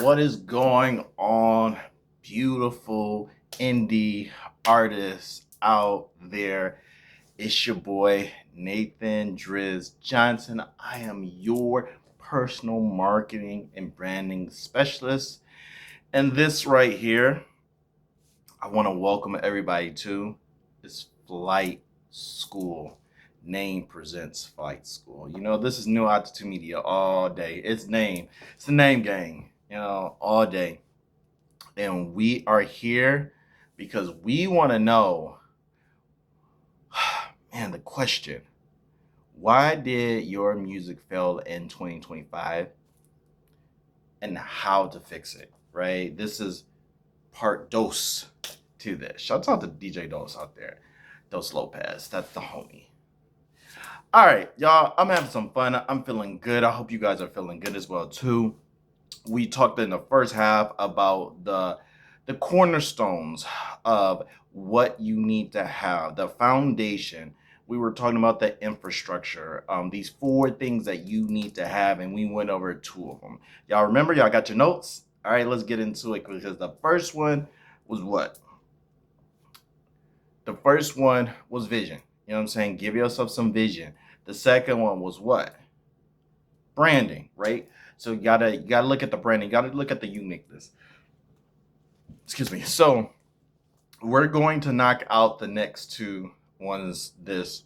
What is going on, beautiful indie artists out there? It's your boy Nathan Driz Johnson. I am your personal marketing and branding specialist. And this right here, I want to welcome everybody to this Flight School. Name presents Flight School. This is New Altitude Media all day. It's the name gang, all day. And we are here because we want to know, man, the question, why did your music fail in 2025 and how to fix it, right? This is part dos to this. Shout out to DJ Dos out there. Dos Lopez, that's the homie. All right, y'all, I'm having some fun. I'm feeling good. I hope you guys are feeling good as well too. We talked in the first half about the cornerstones of what you need to have, the foundation. We were talking about the infrastructure, these 4 things that you need to have, and we went over 2 of them. Y'all remember? Y'all got your notes? All right, let's get into it because the first one was what? The first one was vision. You know what I'm saying? Give yourself some vision. The second one was what? Branding, right? So you gotta look at the branding, you gotta look at the uniqueness. Excuse me. So we're going to knock out the next 2 ones this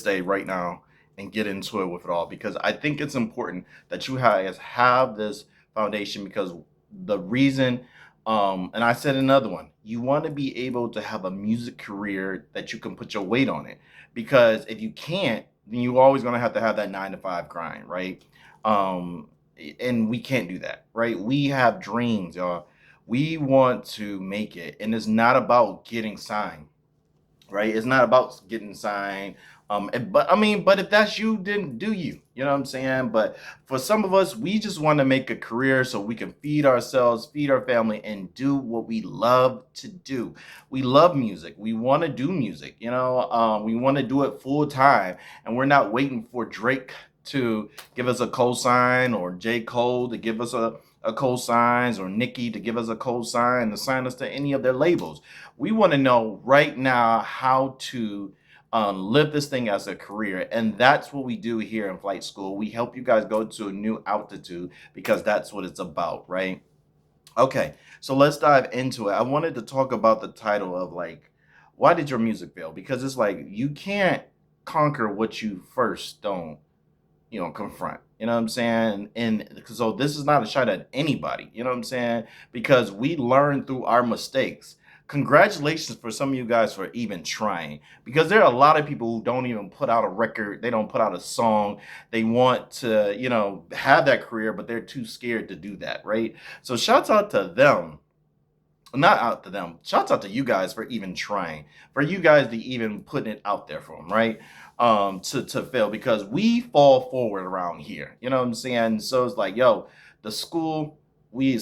day right now and get into it with it all because I think it's important that you guys have this foundation because the reason and I said another one, you want to be able to have a music career that you can put your weight on it because if you can't, then you're always going to have that 9 to 5 grind, right? Um, and we can't do that, right? We have dreams, y'all. We want to make it, and it's not about getting signed, right? It's not about getting signed. But if that's you, then do you? You know what I'm saying? But for some of us, we just want to make a career so we can feed ourselves, feed our family, and do what we love to do. We love music. We want to do music. We want to do it full time, and we're not waiting for Drake to give us a cosign or J. Cole to give us a cosigns or Nicki to give us a cosign to sign us to any of their labels. We want to know right now how to live this thing as a career. And that's what we do here in Flight School. We help you guys go to a new altitude because that's what it's about, right? Okay, so let's dive into it. I wanted to talk about the title of why did your music fail? Because it's like you can't conquer what you first don't confront. You know what I'm saying? And so this is not a shot at anybody, you know what I'm saying? Because we learn through our mistakes. Congratulations for some of you guys for even trying. Because there are a lot of people who don't even put out a record, they don't put out a song. They want to, have that career, but they're too scared to do that, right? So shouts out to them. Not out to them. Shouts out to you guys for even trying, for you guys to even putting it out there for them, right? To fail because we fall forward around here. You know what I'm saying? So it's like, yo, the school we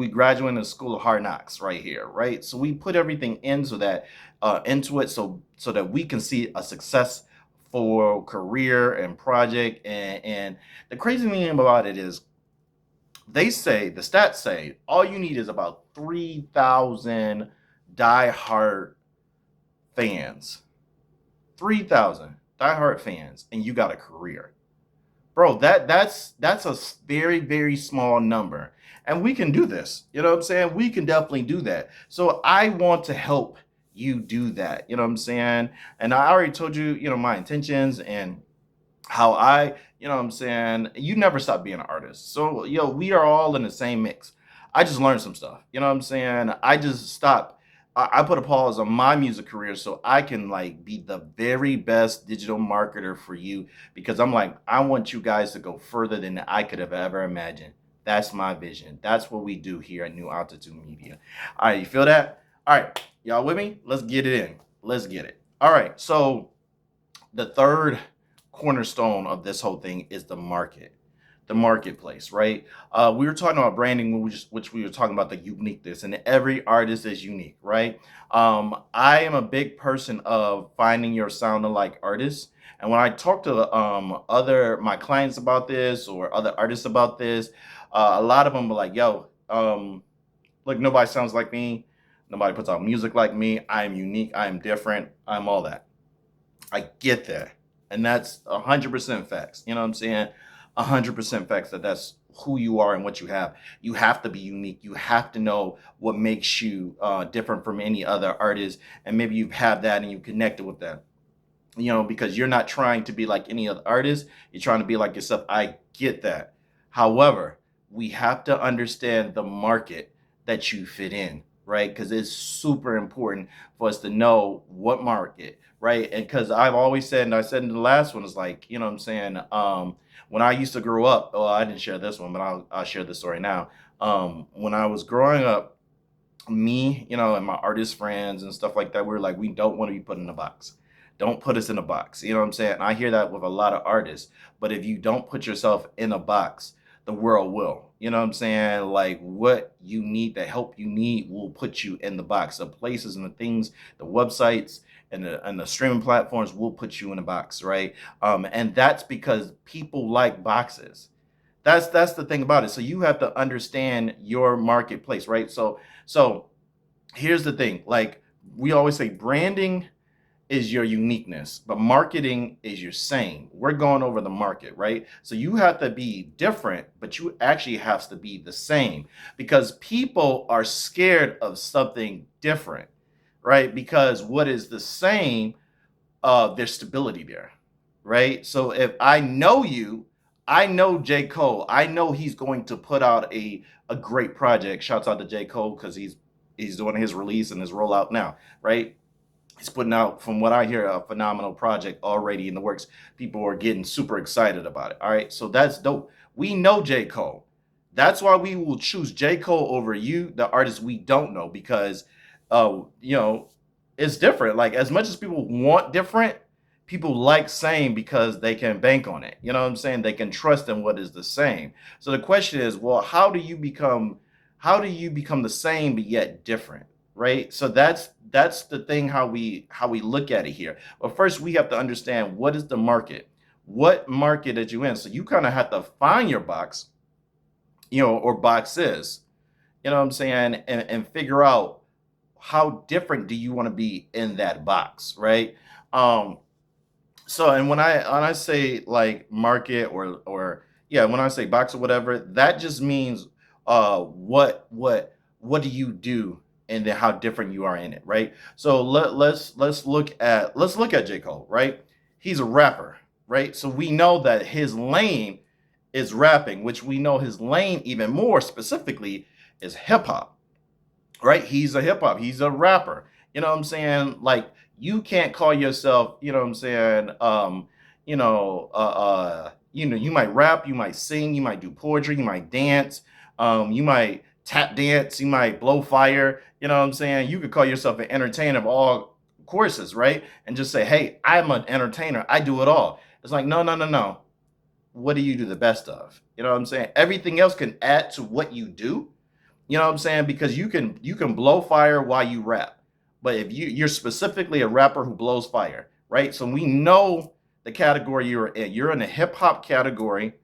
graduate in the school of hard knocks right here, right? So we put everything into it so that we can see a success for career and project and the crazy thing about it is the stats say all you need is about 3,000 diehard fans. 3,000 diehard fans, and you got a career. Bro, that's a very, very small number. And we can do this. You know what I'm saying? We can definitely do that. So I want to help you do that. You know what I'm saying? And I already told you, my intentions and how you know what I'm saying, you never stop being an artist. So, we are all in the same mix. I just learned some stuff. You know what I'm saying? I just stopped. I put a pause on my music career so I can be the very best digital marketer for you because I want you guys to go further than I could have ever imagined. That's my vision. That's what we do here at New Altitude Media. All right, you feel that? All right, y'all with me? Let's get it in. Let's get it. All right, so the third cornerstone of this whole thing is the marketplace, right? We were talking about branding, which we were talking about the uniqueness, and every artist is unique, right? I am a big person of finding your sound-alike artists. And when I talk to my clients about this or other artists about this, A lot of them are like, yo, look, nobody sounds like me. Nobody puts out music like me. I am unique. I am different. I'm all that. I get that. And that's 100% facts. You know what I'm saying? 100% facts that that's who you are and what you have. You have to be unique. You have to know what makes you different from any other artist. And maybe you've had that and you connected with that, because you're not trying to be like any other artist. You're trying to be like yourself. I get that. However, we have to understand the market that you fit in, right? Because it's super important for us to know what market, right? And because I've always said, and I said in the last one, is like, you know what I'm saying? When I used to grow up, well, I didn't share this one, but I'll share this story now. When I was growing up, me, and my artist friends and stuff like that, we were like, we don't want to be put in a box. Don't put us in a box. You know what I'm saying? And I hear that with a lot of artists. But if you don't put yourself in a box, the world will. You know what I'm saying? Like what you need, the help you need will put you in the box. The places and the things, the websites and the streaming platforms will put you in a box, right? And that's because people like boxes. That's the thing about it. So you have to understand your marketplace, right? So here's the thing. Like we always say, branding is your uniqueness, but marketing is your same. We're going over the market, right? So you have to be different, but you actually have to be the same because people are scared of something different, right? Because what is the same, there's stability there, right? So if I know you, I know J. Cole, I know he's going to put out a great project. Shouts out to J. Cole because he's doing his release and his rollout now, right? He's putting out, from what I hear, a phenomenal project already in the works. People are getting super excited about it. All right. So that's dope. We know J. Cole. That's why we will choose J. Cole over you, the artist we don't know, because it's different. Like as much as people want different, people like same because they can bank on it. You know what I'm saying? They can trust in what is the same. So the question is, well, how do you become the same but yet different? Right? So that's the thing, how we look at it here. But first we have to understand what is the market. What market are you in? So you kind of have to find your box, or boxes, you know what I'm saying, and figure out how different do you want to be in that box, right? So and when I say like market or yeah, when I say box or whatever, that just means what do you do and then how different you are in it, right? So let's look at J. Cole, right? He's a rapper, right? So we know that his lane is rapping, which we know his lane even more specifically is hip hop, right? He's a hip hop, he's a rapper. You know what I'm saying? Like you can't call yourself, you know what I'm saying, you might rap, you might sing, you might do poetry, you might dance, you might tap dance, you might blow fire, you know what I'm saying? You could call yourself an entertainer of all courses, right? And just say, hey, I'm an entertainer. I do it all. It's like, no, no, no, no. What do you do the best of? You know what I'm saying? Everything else can add to what you do. You know what I'm saying? Because you can blow fire while you rap. But if you're specifically a rapper who blows fire, right? So we know the category you're in. You're in the hip hop category,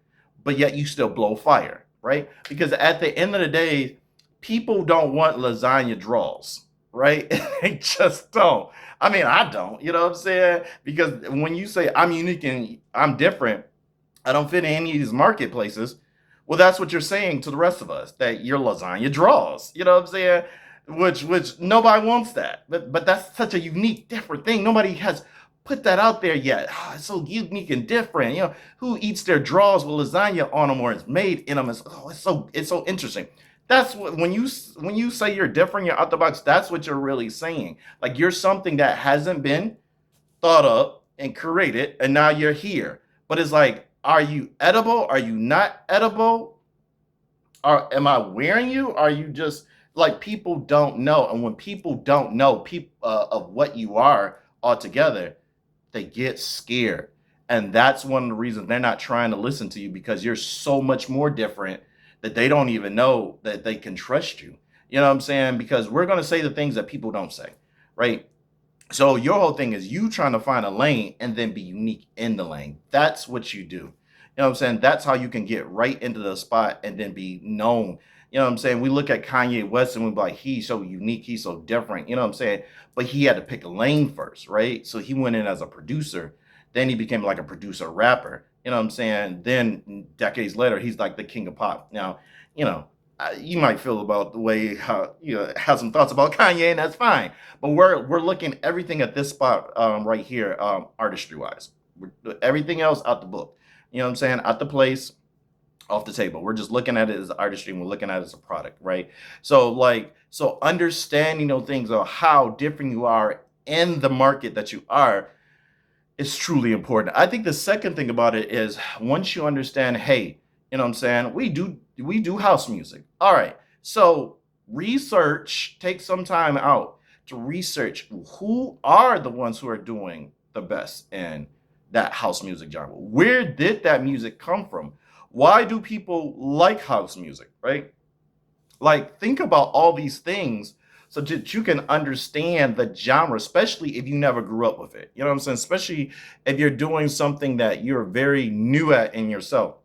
but yet you still blow fire, right? Because at the end of the day, people don't want lasagna draws, right? They just don't. I mean, I don't, you know what I'm saying? Because when you say I'm unique and I'm different, I don't fit in any of these marketplaces. Well, that's what you're saying to the rest of us, that your lasagna draws. You know what I'm saying? Which nobody wants that. But that's such a unique, different thing. Nobody has put that out there yet. Oh, it's so unique and different. Who eats their draws with lasagna on them or it's made in them? It's so interesting. That's what when you say you're different, you're out the box. That's what you're really saying. Like you're something that hasn't been thought up and created, and now you're here. But it's like, are you edible? Are you not edible? Am I wearing you? Are you just like, people don't know? And when people don't know people of what you are altogether, they get scared. And that's one of the reasons they're not trying to listen to you, because you're so much more different that they don't even know that they can trust you. You know what I'm saying? Because we're going to say the things that people don't say, right? So your whole thing is you trying to find a lane and then be unique in the lane. That's what you do. You know what I'm saying? That's how you can get right into the spot and then be known. You know what I'm saying? We look at Kanye West and we're like, he's so unique, he's so different. You know what I'm saying? But he had to pick a lane first, right? So he went in as a producer, then he became like a producer rapper. You know what I'm saying? Then decades later, he's like the king of pop. Now, you know, you might feel about the way how have some thoughts about Kanye, and that's fine. But we're looking everything at this spot right here, artistry wise. Everything else out the book. You know what I'm saying? Out the place, off the table. We're just looking at it as artistry and we're looking at it as a product, right? So so understanding those things of how different you are in the market that you are is truly important. I think the second thing about it is once you understand, hey, you know what I'm saying? We do house music. All right. So research, take some time out to research who are the ones who are doing the best in that house music genre. Where did that music come from? Why do people like house music, right? Like, think about all these things so that you can understand the genre, especially if you never grew up with it. You know what I'm saying? Especially if you're doing something that you're very new at in yourself.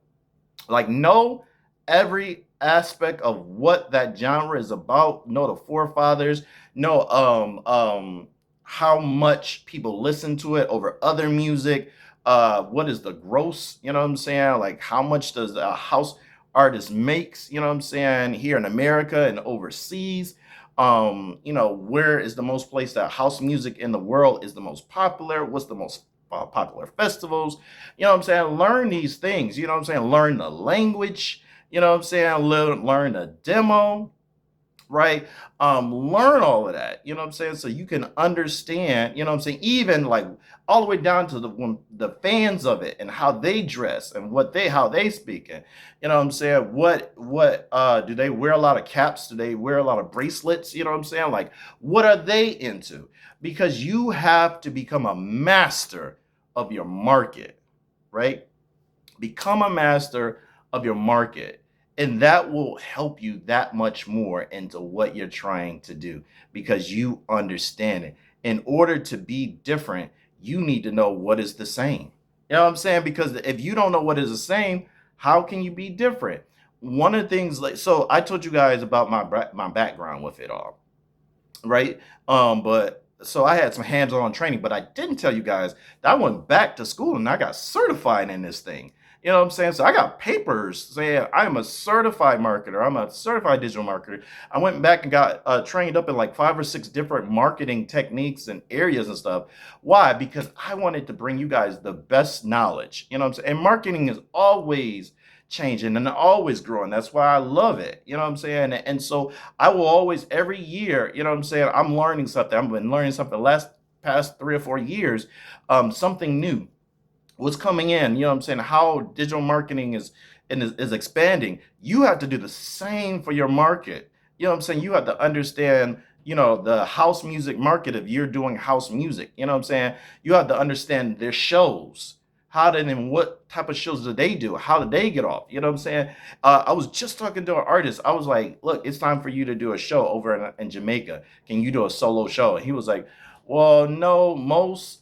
Like, know every aspect of what that genre is about, know the forefathers, know how much people listen to it over other music, what is the gross, you know what I'm saying? Like, how much does a house artist makes, you know what I'm saying, here in America and overseas. Where is the most place that house music in the world is the most popular? What's the most popular festivals? You know what I'm saying? Learn these things. You know what I'm saying? Learn the language. You know what I'm saying? Learn a demo, right? Learn all of that. You know what I'm saying? So you can understand. You know what I'm saying? Even like all the way down to the fans of it and how they dress and how they speak. And you know what I'm saying? What do they wear? A lot of caps? Do they wear a lot of bracelets? You know what I'm saying? Like, what are they into? Because you have to become a master of your market, right? Become a master of your market. And that will help you that much more into what you're trying to do because you understand it. In order to be different, you need to know what is the same. You know what I'm saying? Because if you don't know what is the same, how can you be different? One of the things, like, so I told you guys about my background with it all, right? But so I had some hands-on training, but I didn't tell you guys that I went back to school and I got certified in this thing. You know what I'm saying? So I got papers saying I'm a certified marketer. I'm a certified digital marketer. I went back and got trained up in like 5 or 6 different marketing techniques and areas and stuff. Why? Because I wanted to bring you guys the best knowledge. You know what I'm saying? And marketing is always changing and always growing. That's why I love it. You know what I'm saying? And so I will always, every year, you know what I'm saying? I'm learning something. I've been learning something the past 3 or 4 years, something new. What's coming in, you know what I'm saying? How digital marketing is expanding. You have to do the same for your market. You know what I'm saying? You have to understand, the house music market if you're doing house music. You know what I'm saying? You have to understand their shows. And what type of shows do they do? How do they get off? You know what I'm saying? I was just talking to an artist. I was like, look, it's time for you to do a show over in Jamaica. Can you do a solo show? And he was like, well, no, most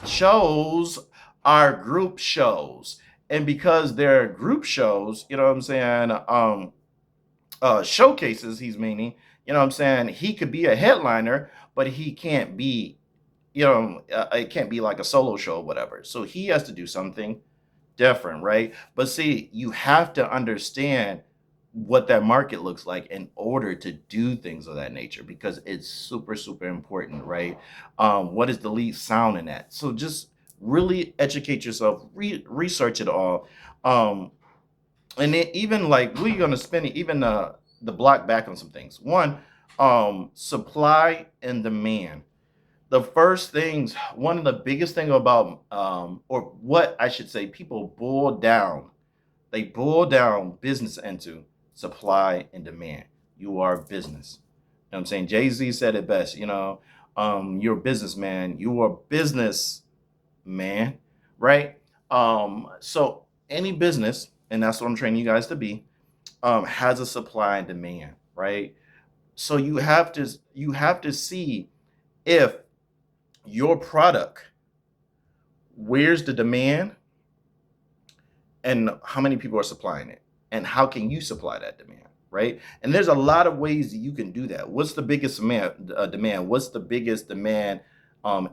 shows are group shows. And because they're group shows, you know what I'm saying, showcases, he's meaning, you know what I'm saying, he could be a headliner, but he can't be, it can't be like a solo show or whatever. So he has to do something different, right? But see, you have to understand what that market looks like in order to do things of that nature because it's super, super important, right? What is the lead sound in that? So just really educate yourself, research it all. And then even like we're gonna spend even the block back on some things. One, supply and demand. The first things, one of the biggest thing about or what I should say, people they boil down business into supply and demand. You are business. You know what I'm saying? Jay-Z said it best, you're a businessman, you are business man, right? So any business, and that's what I'm training you guys to be, has a supply and demand, right? So you have to see if your product, where's the demand and how many people are supplying it, and how can you supply that demand, right? And there's a lot of ways that you can do that. What's the biggest demand? What's the biggest demand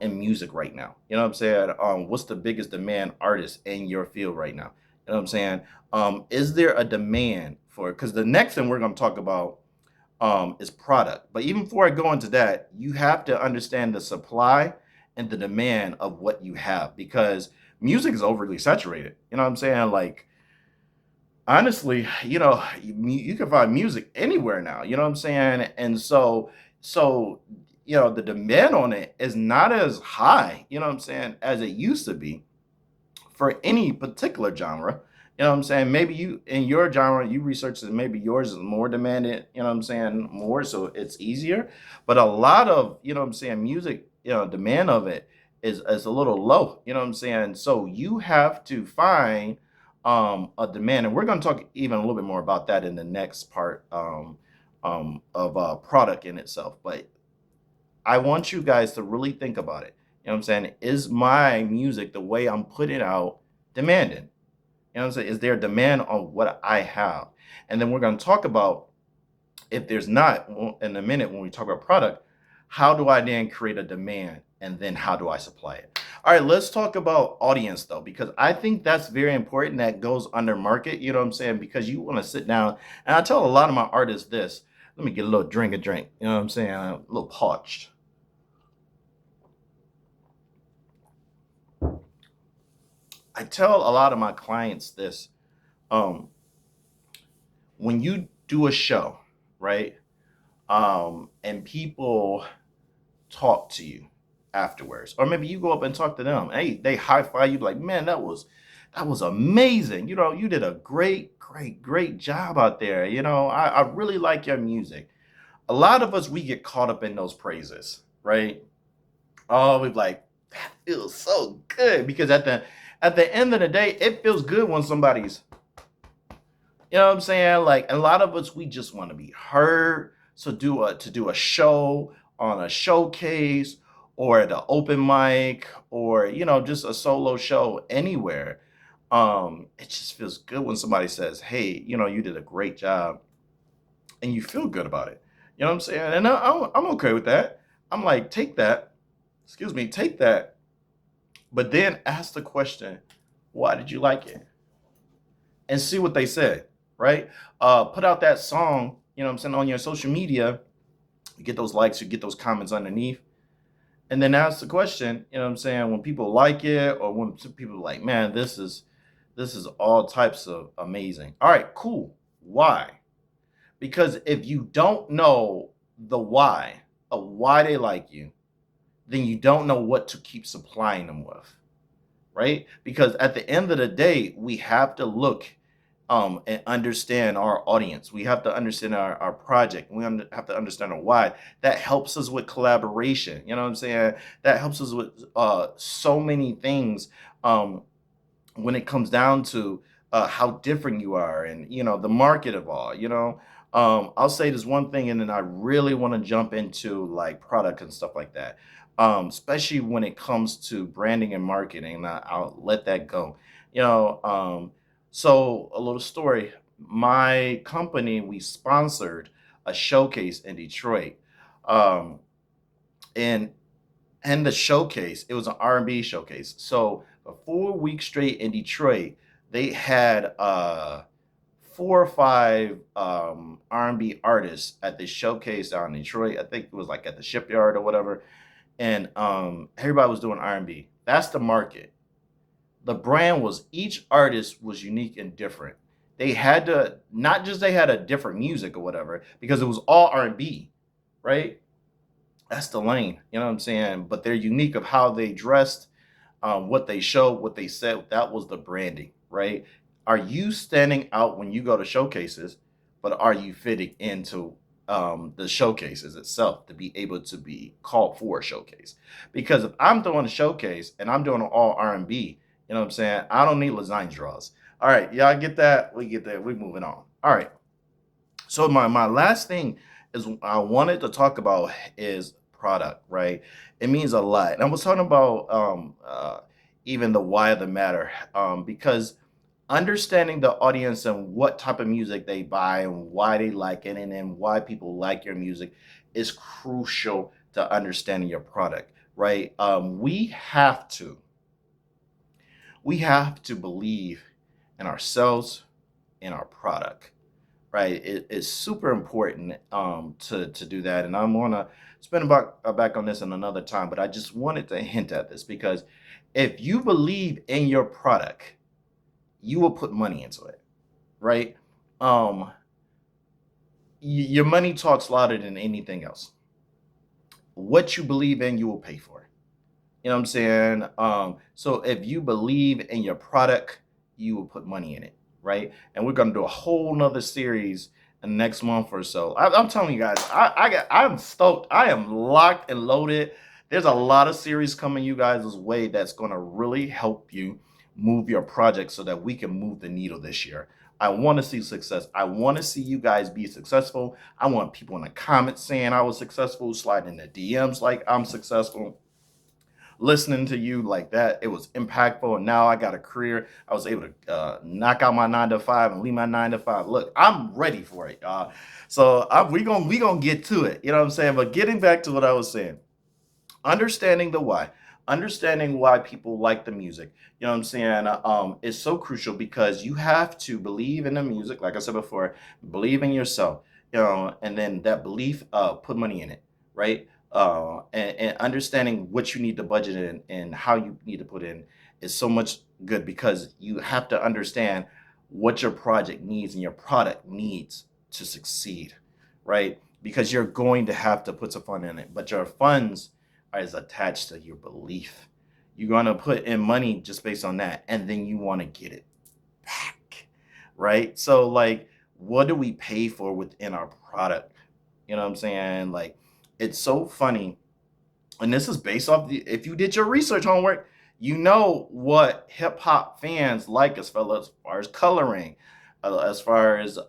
in music right now? You know what I'm saying? What's the biggest demand artist in your field right now? You know what I'm saying? Is there a demand for it? Because the next thing we're going to talk about is product. But even before I go into that, you have to understand the supply and the demand of what you have, because music is overly saturated. You know what I'm saying? Like, honestly, you can find music anywhere now. You know what I'm saying? And so the demand on it is not as high. You know what I'm saying, as it used to be for any particular genre. You know what I'm saying? Maybe you in your genre, you research that maybe yours is more demanded, you know what I'm saying, more so it's easier. But a lot of, you know what I'm saying, music, demand of it is a little low, you know what I'm saying? So you have to find a demand. And we're gonna talk even a little bit more about that in the next part of product in itself. But I want you guys to really think about it. You know what I'm saying? Is my music, the way I'm putting it out, demanding? You know what I'm saying? Is there a demand on what I have? And then we're going to talk about, if there's not, in a minute when we talk about product, how do I then create a demand? And then how do I supply it? All right, let's talk about audience though, because I think that's very important. That goes under market, you know what I'm saying? Because you want to sit down, and I tell a lot of my artists this. Let me get a little drink, you know what I'm saying? I'm a little parched. I tell a lot of my clients this. Um, when you do a show, right? And people talk to you afterwards, or maybe you go up and talk to them. Hey, they high five you, like, man, that was amazing. You did a great job out there. I really like your music. A lot of us, we get caught up in those praises, right? Oh, we're like, that feels so good, because at the end of the day, it feels good when somebody's, you know what I'm saying? Like, a lot of us, we just want to be heard. So to do a show on a showcase, or at an open mic, or just a solo show anywhere. It just feels good when somebody says, "Hey, you did a great job," and you feel good about it. You know what I'm saying? And I'm okay with that. I'm like, take that. Excuse me, take that. But then ask the question, why did you like it? And see what they said, right? Put out that song, you know what I'm saying, on your social media. You get those likes, you get those comments underneath. And then ask the question, you know what I'm saying, when people like it, or when people are like, man, this is all types of amazing. All right, cool. Why? Because if you don't know the why of why they like you, then you don't know what to keep supplying them with, right? Because at the end of the day, we have to look and understand our audience. We have to understand our project. Have to understand our why. That helps us with collaboration. You know what I'm saying? That helps us with so many things when it comes down to how different you are, and the market of all. I'll say this one thing, and then I really want to jump into like product and stuff like that. Especially when it comes to branding and marketing, and I'll let that go. So a little story. My company, we sponsored a showcase in Detroit. Um, and and the showcase, it was an R&B showcase. So for 4 weeks straight in Detroit, they had 4 or 5 R&B artists at this showcase down in Detroit. I think it was like at the Shipyard or whatever. And everybody was doing R&B. That's the market. The brand was, each artist was unique and different. They had to, not just they had a different music or whatever, because it was all R&B, right? That's the lane, you know what I'm saying? But they're unique of how they dressed, what they showed, what they said. That was the branding, right? Are you standing out when you go to showcases, but are you fitting into the showcases itself to be able to be called for a showcase? Because if I'm doing a showcase and I'm doing all R&B, you know what I'm saying, I don't need lasagna draws. All right, y'all get that? We get that. We're moving on. All right. So my last thing is I wanted to talk about is product, right? It means a lot. And I was talking about even the why of the matter, because Understanding the audience and what type of music they buy and why they like it, and then why people like your music is crucial to understanding your product, right? We have to believe in ourselves, in our product, right? It's super important to do that, and I'm gonna spend back on this in another time. But I just wanted to hint at this because if you believe in your product, you will put money into it, right? Um, your money talks louder than anything else. What you believe in, you will pay for. You know what I'm saying? So if you believe in your product, you will put money in it, right? And we're gonna do a whole nother series in the next month or so. I'm telling you guys, I'm stoked. I am locked and loaded. There's a lot of series coming you guys' way that's gonna really help you move your project so that we can move the needle this year. I want to see success. I want to see you guys be successful. I want people in the comments saying I was successful, sliding in the DMs like I'm successful, listening to you like that. It was impactful, and now I got a career. I was able to knock out my 9 to 5 and leave my 9 to 5. Look, I'm ready for it, y'all. So we gonna get to it. You know what I'm saying? But getting back to what I was saying, understanding the why, understanding why people like the music. You know what I'm saying? Is so crucial because you have to believe in the music. Like I said before, believe in yourself. You know, and then that belief, put money in it, right? And understanding what you need to budget in and how you need to put in is so much good because you have to understand what your project needs and your product needs to succeed, right? Because you're going to have to put some fun in it, but your funds is attached to your belief. You're going to put in money just based on that, and then you want to get it back, right? So, like, what do we pay for within our product? You know what I'm saying? Like, it's so funny. And this is based off if you did your research homework, you know what hip hop fans like as far as coloring, as far as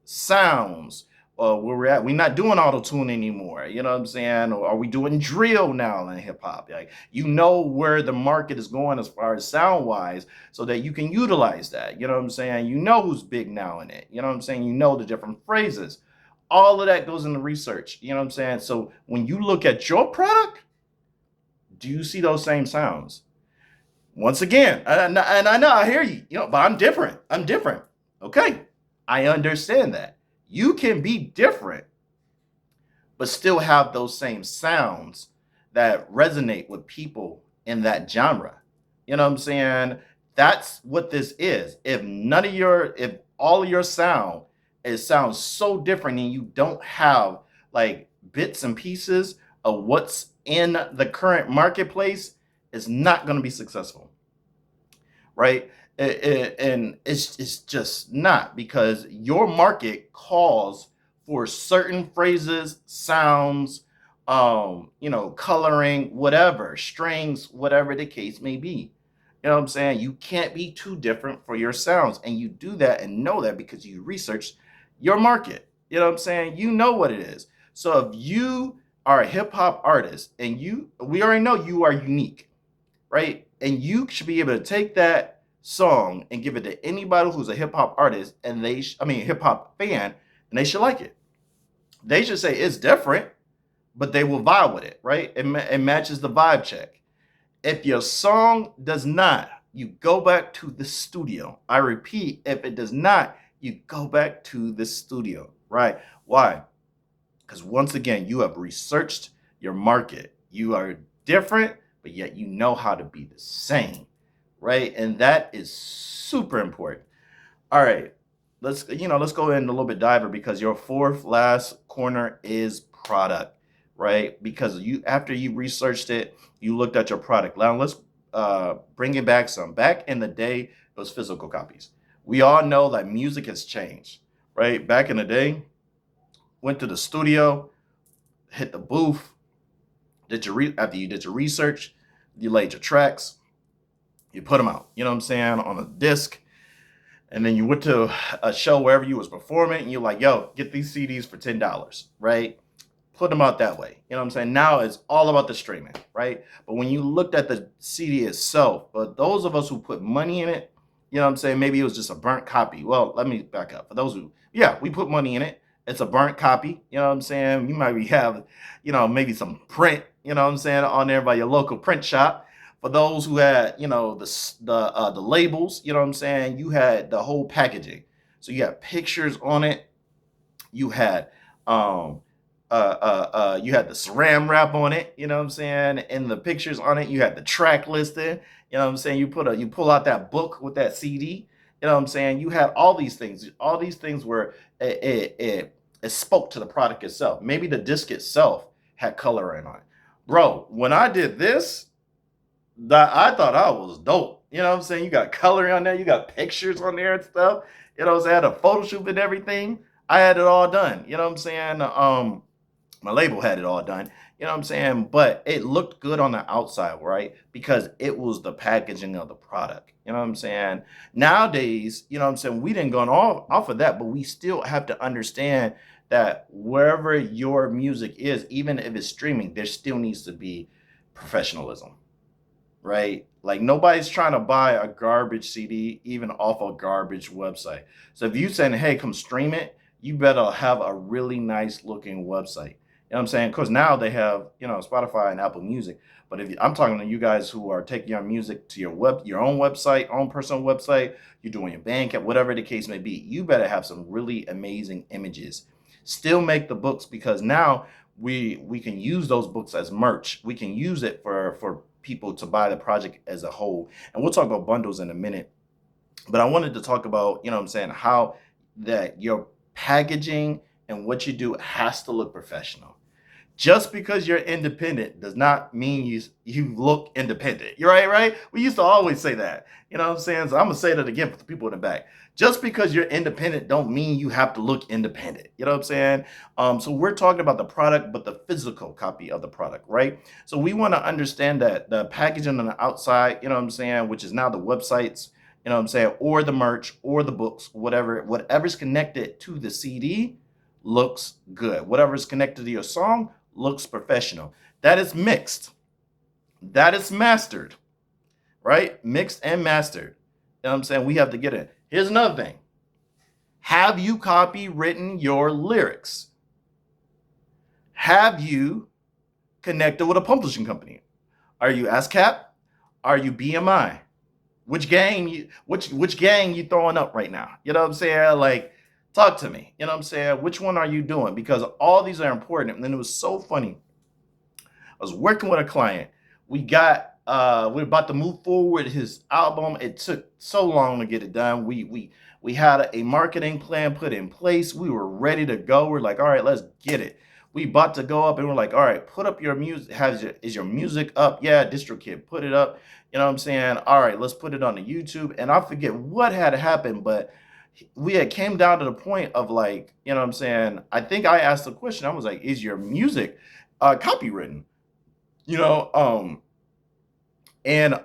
sounds. Where we're at, we're not doing auto tune anymore. You know what I'm saying? Or are we doing drill now in hip hop? Like, you know where the market is going as far as sound wise, so that you can utilize that. You know what I'm saying? You know who's big now in it. You know what I'm saying? You know the different phrases. All of that goes into research. You know what I'm saying? So when you look at your product, do you see those same sounds? Once again, and I know I hear you, but I'm different. I'm different. Okay, I understand that. You can be different, but still have those same sounds that resonate with people in that genre. You know what I'm saying? That's what this is. If all of your sound, it sounds so different and you don't have like bits and pieces of what's in the current marketplace, it's not going to be successful, right? And it's just not, because your market calls for certain phrases, sounds, coloring, whatever, strings, whatever the case may be. You know what I'm saying? You can't be too different for your sounds. And you do that and know that because you researched your market. You know what I'm saying? You know what it is. So if you are a hip hop artist and we already know you are unique, right? And you should be able to take that song and give it to anybody who's a hip hop artist and hip hop fan, and they should like it. They should say it's different, but they will vibe with it, right? It matches the vibe check. If your song does not, you go back to the studio. I repeat, if it does not, you go back to the studio, right? Why? Because once again, you have researched your market. You are different, but yet you know how to be the same, right? And that is super important. All right, let's go in a little bit diver, because your fourth last corner is product, right? Because after you researched it, you looked at your product. Now let's bring it back some. Back in the day, it was physical copies. We all know that music has changed, right? Back in the day, went to the studio, hit the booth, after you did your research, you laid your tracks, you put them out, you know what I'm saying, on a disc, and then you went to a show wherever you was performing, and you're like, yo, get these CDs for $10, right? Put them out that way. You know what I'm saying? Now it's all about the streaming, right? But when you looked at the CD itself, but those of us who put money in it, You know what I'm saying? Maybe it was just a burnt copy. Well, let me back up. For those who, yeah, we put money in it. It's a burnt copy. You know what I'm saying? You might be have, maybe some print, you know what I'm saying, on there by your local print shop. For those who had, the labels, you know what I'm saying, you had the whole packaging. So you had pictures on it. You had um you had the saran wrap on it, you know what I'm saying, and the pictures on it. You had the track listing, you know what I'm saying. You pull out that book with that CD, you know what I'm saying. You had all these things. All these things were it spoke to the product itself. Maybe the disc itself had coloring on it. Bro, when I did this, that I thought I was dope. You know what I'm saying? You got coloring on there, you got pictures on there and stuff. You know what I'm saying? I had a photo shoot and everything. I had it all done. You know what I'm saying? My label had it all done. You know what I'm saying? But it looked good on the outside, right? Because it was the packaging of the product. You know what I'm saying? Nowadays, you know what I'm saying, we didn't go off of that, but we still have to understand that wherever your music is, even if it's streaming, there still needs to be professionalism, right? Like nobody's trying to buy a garbage CD, even off a garbage website. So if you saying, hey, come stream it, you better have a really nice looking website. You know what I'm saying? Because now they have, Spotify and Apple Music. But if I'm talking to you guys who are taking your music to your own website, own personal website, you're doing your Bandcamp, whatever the case may be, you better have some really amazing images. Still make the books, because now we can use those books as merch. We can use it for people to buy the project as a whole. And we'll talk about bundles in a minute. But I wanted to talk about, you know what I'm saying, how that your packaging and what you do has to look professional. Just because you're independent does not mean you look independent. You're right? We used to always say that. You know what I'm saying? So I'm gonna say that again for the people in the back. Just because you're independent don't mean you have to look independent. You know what I'm saying? So we're talking about the product, but the physical copy of the product, right? So we want to understand that the packaging on the outside, you know what I'm saying, which is now the websites, you know what I'm saying, or the merch or the books, whatever's connected to the CD looks good. Whatever's connected to your song looks professional. That is mixed. That is mastered, right? Mixed and mastered. You know what I'm saying? We have to get it. Here's another thing. Have you copywritten your lyrics? Have you connected with a publishing company? Are you ASCAP? Are you BMI? Which gang you throwing up right now? You know what I'm saying? Like, talk to me. You know what I'm saying? Which one are you doing? Because all these are important. And it was so funny. I was working with a client. We're about to move forward his album. It took so long to get it done. We had a marketing plan put in place. We were ready to go. We're like, all right, let's get it. We about to go up and we're like, all right, put up your music. Is your music up? Yeah, DistroKid, put it up. You know what I'm saying? All right, let's put it on the YouTube. And I forget what had happened, but we had came down to the point of, like, you know what I'm saying, I think I asked the question. I was like, is your music copywritten? You know, and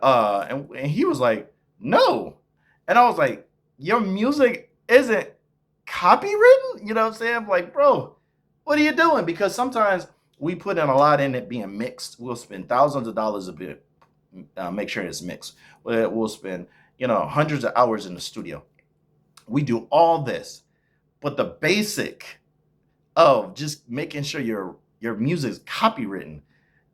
he was like, no. And I was like, your music isn't copywritten? You know what I'm saying? I'm like, bro, what are you doing? Because sometimes we put in a lot in it being mixed. We'll spend thousands of dollars a bit, make sure it's mixed. We'll spend, hundreds of hours in the studio. We do all this, but the basic of just making sure your music is copywritten,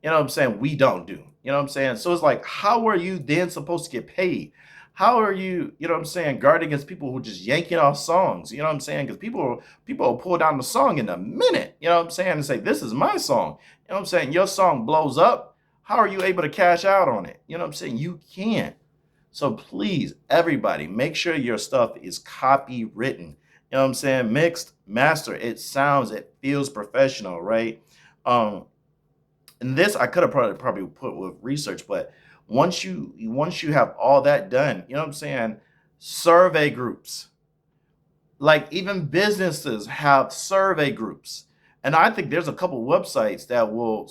you know what I'm saying, we don't do. You know what I'm saying? So it's like, how are you then supposed to get paid? How are you know what I'm saying, guard against people who just yanking off songs? You know what I'm saying? Because people will pull down the song in a minute, you know what I'm saying, and say, this is my song. You know what I'm saying? Your song blows up. How are you able to cash out on it? You know what I'm saying? You can't. So please, everybody, make sure your stuff is copywritten. You know what I'm saying? Mixed, master. It feels professional, right? And this I could have probably put with research, but once you have all that done, you know what I'm saying? Survey groups. Like, even businesses have survey groups. And I think there's a couple websites that will,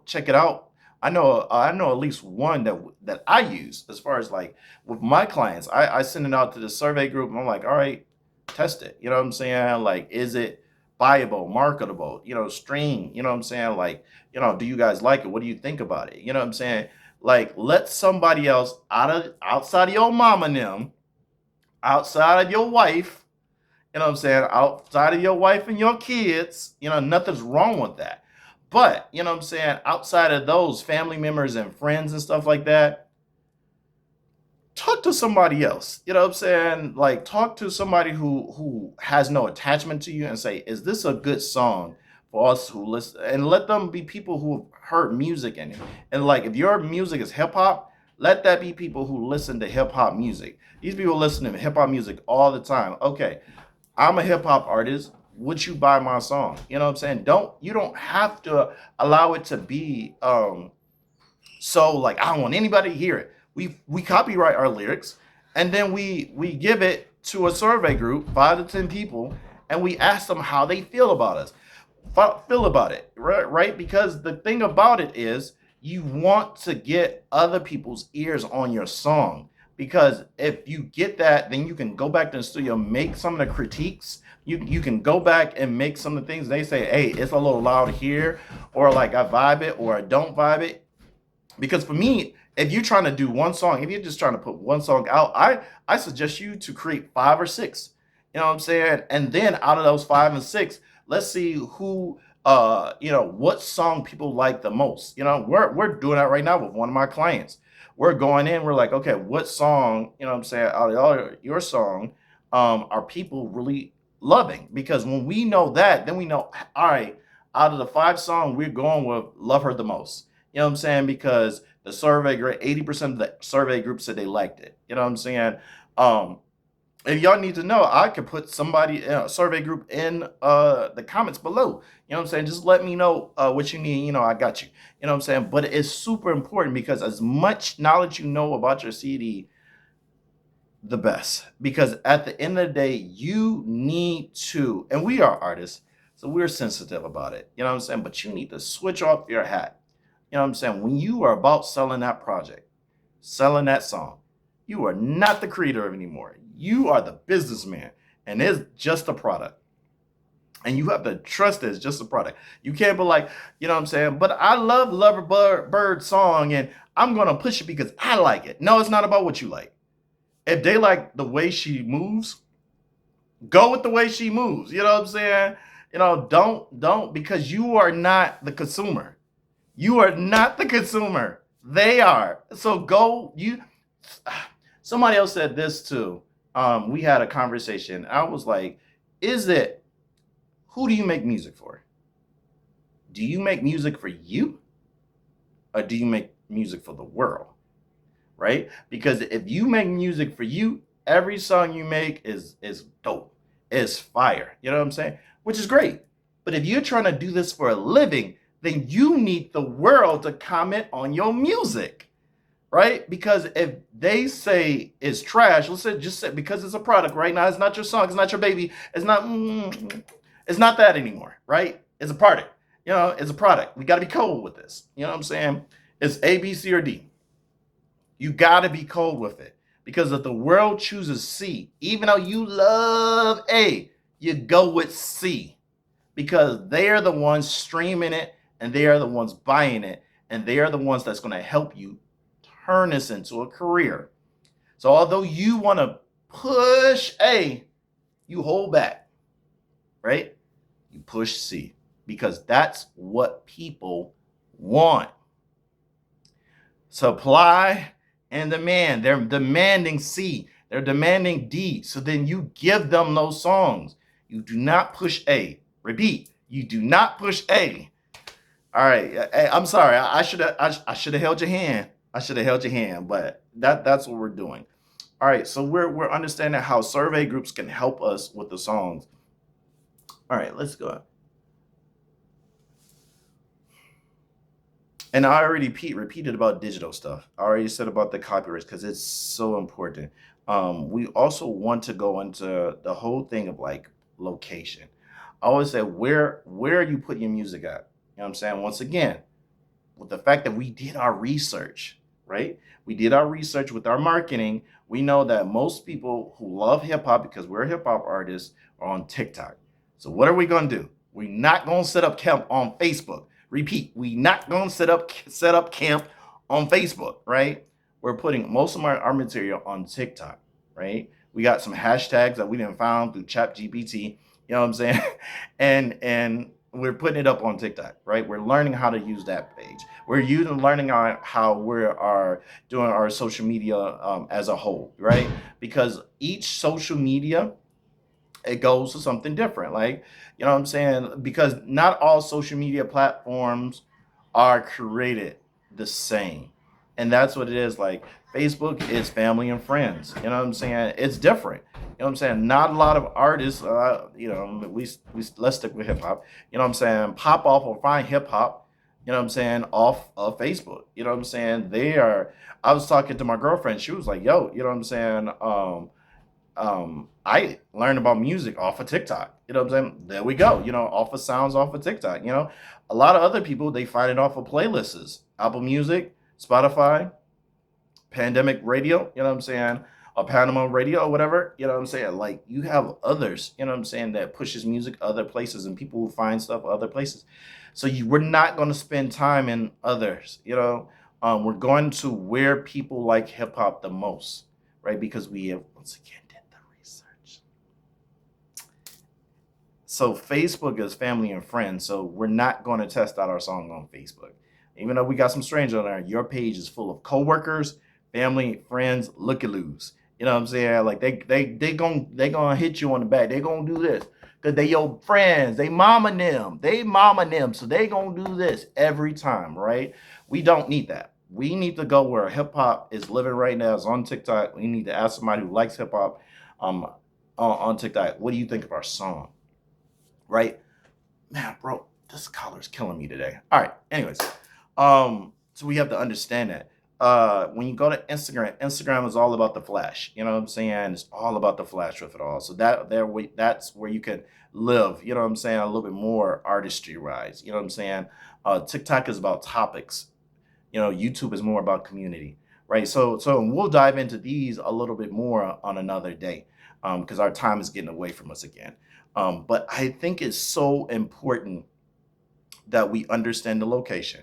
check it out. I know at least one that I use, as far as, like, with my clients. I send it out to the survey group and I'm like, all right, test it. You know what I'm saying? Like, is it viable, marketable, stream, you know what I'm saying? Like, do you guys like it? What do you think about it? You know what I'm saying? Like, let somebody else outside of your mom and them outside of your wife, you know what I'm saying, outside of your wife and your kids, nothing's wrong with that. But, you know what I'm saying, outside of those family members and friends and stuff like that, talk to somebody else. You know what I'm saying? Like, talk to somebody who has no attachment to you and say, is this a good song for us who listen? And let them be people who have heard music in it. And like, if your music is hip hop, let that be people who listen to hip hop music. These people listen to hip hop music all the time. Okay, I'm a hip hop artist. Would you buy my song? You know what I'm saying? You don't have to allow it to be so like, I don't want anybody to hear it. We copyright our lyrics, and then we give it to a survey group, 5 to 10 people, and we ask them how they feel about us, feel about it, right? Because the thing about it is, you want to get other people's ears on your song. Because if you get that, then you can go back to the studio, make some of the critiques. You can go back and make some of the things they say, hey, it's a little loud here, or like I vibe it, or I don't vibe it. Because for me, if you're trying to do one song, if you're just trying to put one song out, I suggest you to create 5 or 6. You know what I'm saying? And then out of those 5 and 6, let's see who what song people like the most. We're doing that right now with one of my clients. We're going in, we're like, okay, what song, you know what I'm saying, out of all your song, are people really loving? Because when we know that, then we know, all right, out of the 5 songs, we're going with Love Her the most. You know what I'm saying? Because the survey group, 80% of the survey group said they liked it. You know what I'm saying? If y'all need to know, I could put somebody, survey group in the comments below. You know what I'm saying? Just let me know what you need. I got you. You know what I'm saying? But it's super important, because as much knowledge you know about your CD, the best. Because at the end of the day, you need to, and we are artists, so we're sensitive about it. You know what I'm saying? But you need to switch off your hat. You know what I'm saying? When you are about selling that project, selling that song, you are not the creator anymore. You are the businessman, and it's just a product. And you have to trust it's just a product. You can't be like, you know what I'm saying, but I love Lover Bird song, and I'm going to push it because I like it. No, it's not about what you like. If they like the way she moves, go with the way she moves. You know what I'm saying? Don't, because you are not the consumer. You are not the consumer. They are. So go, somebody else said this too. We had a conversation. I was like, who do you make music for? Do you make music for you? Or do you make music for the world? Right? Because if you make music for you, every song you make is dope. It's fire. You know what I'm saying? Which is great. But if you're trying to do this for a living, then you need the world to comment on your music. Right? Because if they say it's trash, let's say, just say, because it's a product right now, it's not your song, it's not your baby, it's not that anymore, right? It's a product. It's a product. We got to be cold with this. You know what I'm saying? It's A, B, C, or D. You got to be cold with it. Because if the world chooses C, even though you love A, you go with C. Because they are the ones streaming it, and they are the ones buying it, and they are the ones that's going to help you turn this into a career. So although you want to push A, you hold back, right? You push C, because that's what people want. Supply and demand. They're demanding C. They're demanding D. So then you give them those songs. You do not push A. Repeat, you do not push A. All right. Hey, I'm sorry. I should have held your hand. I should have held your hand, but that's what we're doing. All right. So we're understanding how survey groups can help us with the songs. All right, let's go. And I already repeated about digital stuff. I already said about the copyrights, because it's so important. We also want to go into the whole thing of like location. I always say, where are you putting your music at? You know what I'm saying? Once again, with the fact that we did our research, right? We did our research with our marketing. We know that most people who love hip hop, because we're hip hop artists, are on TikTok. So what are we going to do? We're not going to set up camp on Facebook. Repeat, we not going to set up camp on Facebook, right? We're putting most of our material on TikTok, right? We got some hashtags that we didn't found through ChatGPT. You know what I'm saying? And we're putting it up on TikTok, right? We're learning how to use that page. We're using learning on how we are doing our social media as a whole, right? Because each social media, it goes to something different. Like, you know what I'm saying? Because not all social media platforms are created the same. And that's what it is. Like, Facebook is family and friends. You know what I'm saying? It's different. You know what I'm saying? Not a lot of artists, let's stick with hip hop. You know what I'm saying? Pop off or find hip hop, you know what I'm saying, off of Facebook. You know what I'm saying? I was talking to my girlfriend. She was like, yo, you know what I'm saying? I learned about music off of TikTok. You know what I'm saying? There we go. You know, off of sounds off of TikTok. You know, a lot of other people, they find it off of playlists, Apple Music, Spotify, Pandemic Radio. You know what I'm saying? Or Panama Radio or whatever. You know what I'm saying? Like, you have others. You know what I'm saying? That pushes music other places, and people who find stuff other places. So we're not going to spend time in others. You know, we're going to where people like hip hop the most, right? Because we have, once again, did the research. So Facebook is family and friends. So we're not going to test out our song on Facebook. Even though we got some strangers on there, your page is full of coworkers, family, friends, looky-loos. You know what I'm saying? Like, they gonna hit you on the back. They gonna do this because they your friends. They mama them. They mama them. So they gonna do this every time, right? We don't need that. We need to go where hip hop is living right now. It's on TikTok. We need to ask somebody who likes hip hop um, on TikTok, what do you think of our song? Right? Man, bro, this color's killing me today. All right. Anyways, so we have to understand that. When you go to Instagram, Instagram is all about the flash. You know what I'm saying? It's all about the flash with it all. So that's where you can live. You know what I'm saying? A little bit more artistry wise. You know what I'm saying? TikTok is about topics. You know, YouTube is more about community, right? So we'll dive into these a little bit more on another day, because our time is getting away from us again. But I think it's so important that we understand the location.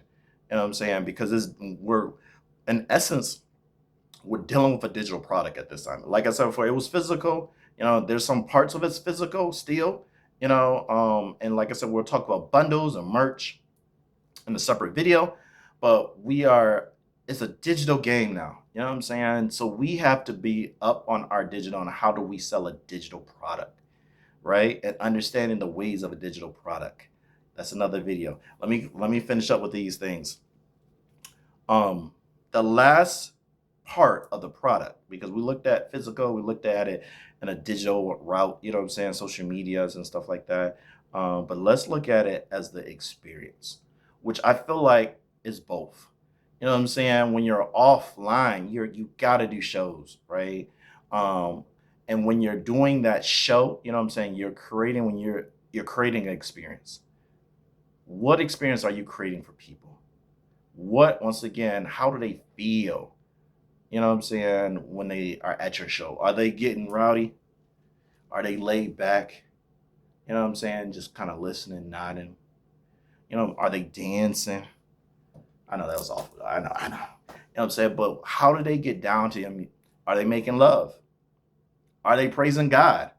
You know what I'm saying? Because we're, in essence, we're dealing with a digital product at this time. Like I said before, it was physical. You know, there's some parts of it's physical still. You know, and like I said, we'll talk about bundles and merch in a separate video. But it's a digital game now. You know what I'm saying? So we have to be up on our digital, and how do we sell a digital product, right? And understanding the ways of a digital product. That's another video. Let me finish up with these things. The last part of the product, because we looked at physical, we looked at it in a digital route, you know what I'm saying, social medias and stuff like that. But let's look at it as the experience, which I feel like is both. You know what I'm saying? When you're offline, you gotta do shows, right? Um, and when you're doing that show, you know what I'm saying, you're creating an experience. What experience are you creating for people? What, once again, how do they feel? You know what I'm saying, when they are at your show? Are they getting rowdy? Are they laid back? You know what I'm saying? Just kind of listening, nodding. You know, are they dancing? I know that was awful. I know. You know what I'm saying? But how do they get down to him? Are they making love? Are they praising God?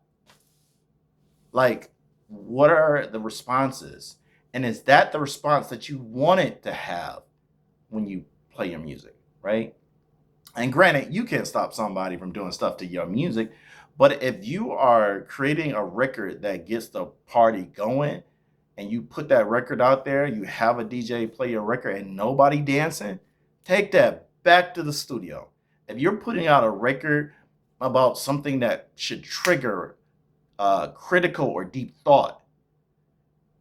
Like, what are the responses? And is that the response that you wanted to have when you play your music, right? And granted, you can't stop somebody from doing stuff to your music, but if you are creating a record that gets the party going, and you put that record out there, you have a DJ play your record and nobody dancing, take that back to the studio. If you're putting out a record about something that should trigger critical or deep thought,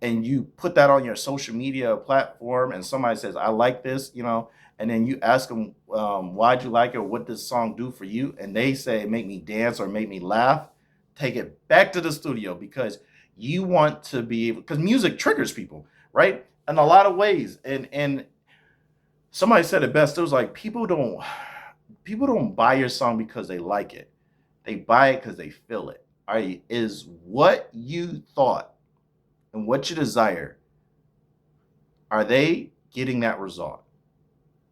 and you put that on your social media platform, and somebody says, I like this, you know, and then you ask them, why'd you like it, or what does the song do for you, and they say, make me dance or make me laugh, take it back to the studio, because you want to be able, because music triggers people, right? In a lot of ways. And somebody said it best. It was like, people don't buy your song because they like it. They buy it because they feel it. All right, is what you thought and what you desire, are they getting that result?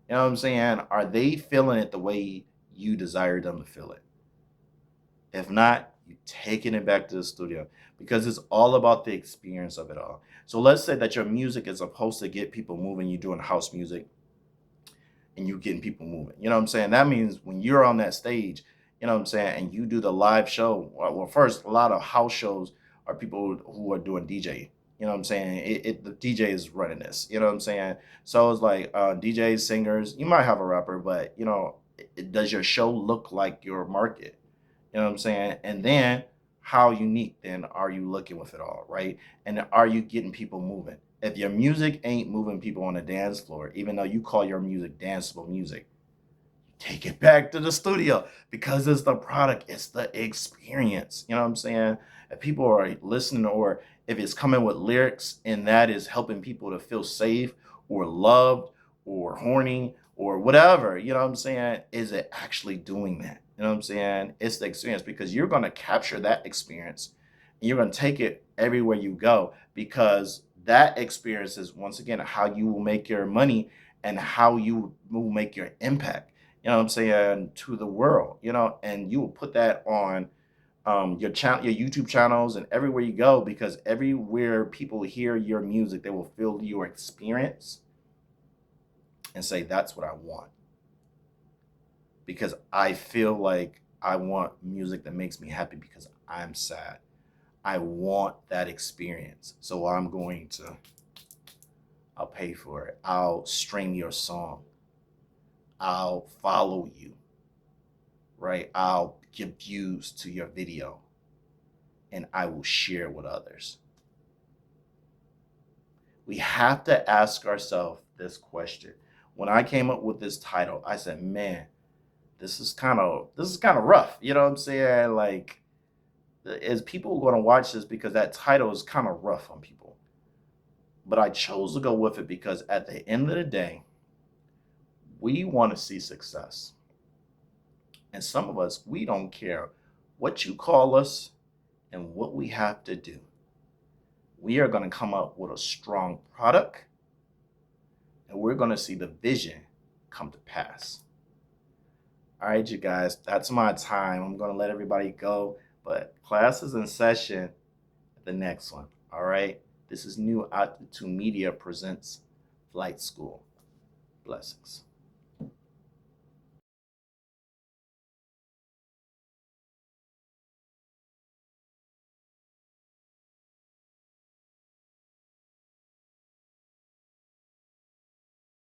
You know what I'm saying? Are they feeling it the way you desire them to feel it? If not, you're taking it back to the studio because it's all about the experience of it all. So let's say that your music is supposed to get people moving. You're doing house music and you getting people moving. You know what I'm saying? That means when you're on that stage, you know what I'm saying, and you do the live show. Well, first, a lot of house shows are people who are doing DJ. You know what I'm saying? The DJ is running this. You know what I'm saying? So it's like DJs, singers. You might have a rapper, but does your show look like your market? You know what I'm saying? And then how unique then are you looking with it all, right? And are you getting people moving? If your music ain't moving people on the dance floor, even though you call your music danceable music, take it back to the studio because it's the product, it's the experience. You know what I'm saying? If people are listening, or if it's coming with lyrics and that is helping people to feel safe or loved or horny or whatever, you know what I'm saying? Is it actually doing that? You know what I'm saying? It's the experience, because you're going to capture that experience and you're going to take it everywhere you go, because that experience is, once again, how you will make your money and how you will make your impact, you know what I'm saying, to the world, and you will put that on your channel, your YouTube channels, and everywhere you go, because everywhere people hear your music, they will feel your experience and say, that's what I want. Because I feel like I want music that makes me happy because I'm sad. I want that experience. So I'll pay for it. I'll stream your song. I'll follow you, right? I'll give views to your video and I will share with others. We have to ask ourselves this question. When I came up with this title, I said, man, this is kind of rough. You know what I'm saying? Like, is people going to watch this? Because that title is kind of rough on people. But I chose to go with it because at the end of the day, we want to see success. And some of us, we don't care what you call us and what we have to do. We are going to come up with a strong product and we're going to see the vision come to pass. All right, you guys, that's my time. I'm going to let everybody go, but class is in session at the next one. All right. This is New Altitude Media presents Flight School. Blessings.